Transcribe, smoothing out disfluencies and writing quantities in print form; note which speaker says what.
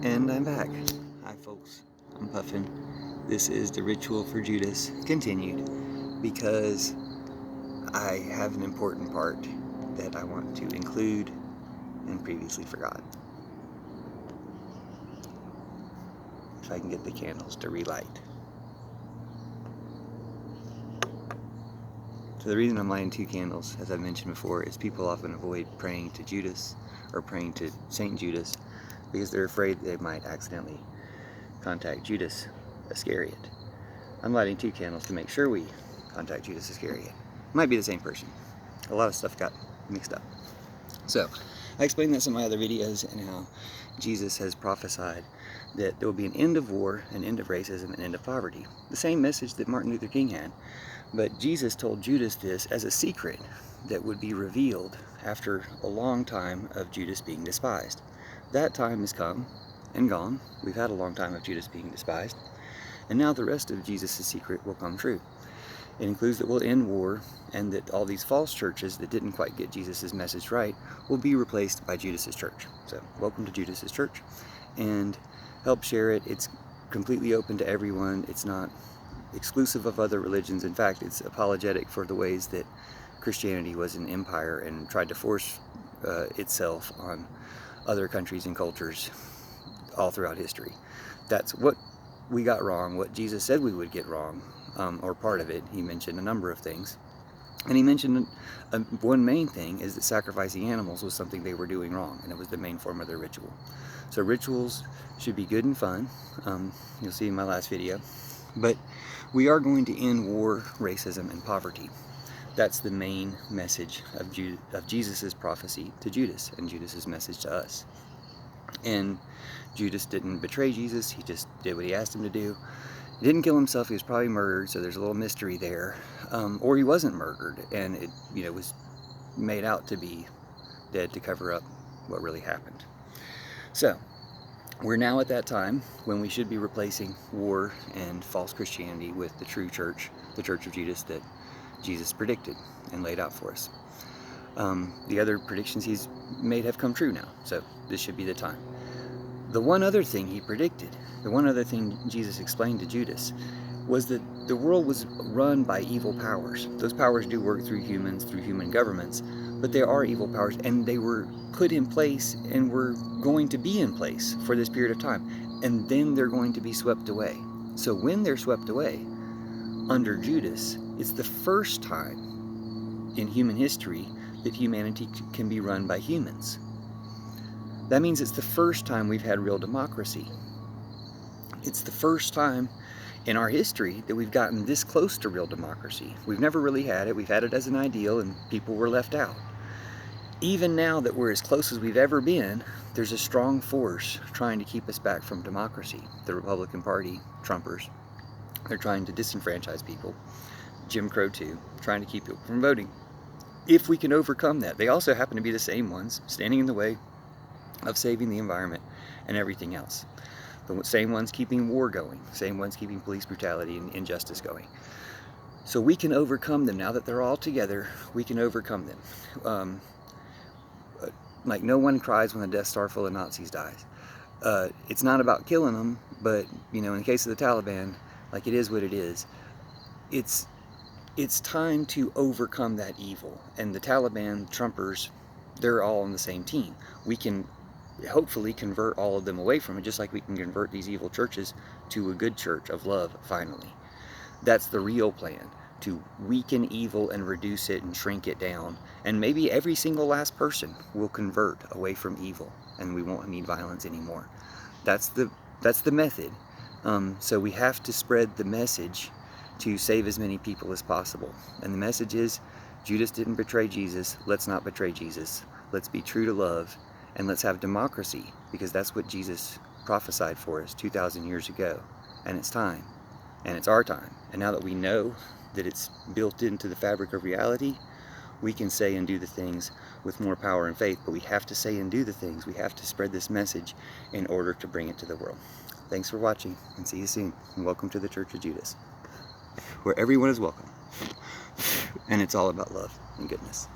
Speaker 1: And I'm back. Hi folks, I'm Puffin. This is the ritual for Judas continued because I have an important part that I want to include and previously forgot. If I can get the candles to relight. So the reason I'm lighting 2 candles, as I mentioned before, is people often avoid praying to Judas or praying to Saint Judas because they're afraid they might accidentally contact Judas Iscariot. I'm lighting 2 candles to make sure we contact Judas Iscariot. Might be the same person. A lot of stuff got mixed up. So, I explained this in my other videos and how Jesus has prophesied that there will be an end of war, an end of racism, an end of poverty. The same message that Martin Luther King had. But Jesus told Judas this as a secret that would be revealed after a long time of Judas being despised. That time has come and gone. We've had a long time of Judas being despised. And now the rest of Jesus' secret will come true. It includes that we'll end war and that all these false churches that didn't quite get Jesus' message right will be replaced by Judas' church. So, welcome to Judas' church and help share it. It's completely open to everyone. It's not exclusive of other religions. In fact, it's apologetic for the ways that Christianity was an empire and tried to force itself on other countries and cultures all throughout history. That's what we got wrong, what Jesus said we would get wrong, or part of it. He mentioned a number of things. And he mentioned one main thing is that sacrificing animals was something they were doing wrong, and it was the main form of their ritual. So rituals should be good and fun. You'll see in my last video. But we are going to end war, racism, and poverty. That's the main message of Jesus' prophecy to Judas and Judas' message to us. And Judas didn't betray Jesus, he just did what he asked him to do. He didn't kill himself, he was probably murdered, so there's a little mystery there. Or he wasn't murdered, and it was made out to be dead to cover up what really happened. So, we're now at that time when we should be replacing war and false Christianity with the true church, the Church of Judas that Jesus predicted and laid out for us. The other predictions he's made have come true now, so this should be the time. The one other thing he predicted, the one other thing Jesus explained to Judas, was that the world was run by evil powers. Those powers do work through humans, through human governments, but they are evil powers, and they were put in place and were going to be in place for this period of time, and then they're going to be swept away. So when they're swept away, under Judas, it's the first time in human history that humanity can be run by humans. That means it's the first time we've had real democracy. It's the first time in our history that we've gotten this close to real democracy. We've never really had it. We've had it as an ideal and people were left out. Even now that we're as close as we've ever been, there's a strong force trying to keep us back from democracy. The Republican Party, Trumpers, they're trying to disenfranchise people. Jim Crow too, trying to keep people from voting. If we can overcome that, they also happen to be the same ones standing in the way of saving the environment and everything else. The same ones keeping war going, same ones keeping police brutality and injustice going. So we can overcome them. Now that they're all together, we can overcome them. Like no one cries when a Death Star full of Nazis dies. It's not about killing them, but in the case of the Taliban, like it is what it is. It's time to overcome that evil. And the Taliban, Trumpers, they're all on the same team. We can hopefully convert all of them away from it, just like we can convert these evil churches to a good church of love, finally. That's the real plan, to weaken evil and reduce it and shrink it down. And maybe every single last person will convert away from evil, and we won't need violence anymore. That's the method. So we have to spread the message to save as many people as possible. And the message is, Judas didn't betray Jesus. Let's not betray Jesus. Let's be true to love, and let's have democracy, because that's what Jesus prophesied for us 2,000 years ago. And it's time. And it's our time. And now that we know that it's built into the fabric of reality, we can say and do the things with more power and faith. But we have to say and do the things. We have to spread this message in order to bring it to the world. Thanks for watching, and see you soon. And welcome to the Church of Judas, where everyone is welcome. And it's all about love and goodness.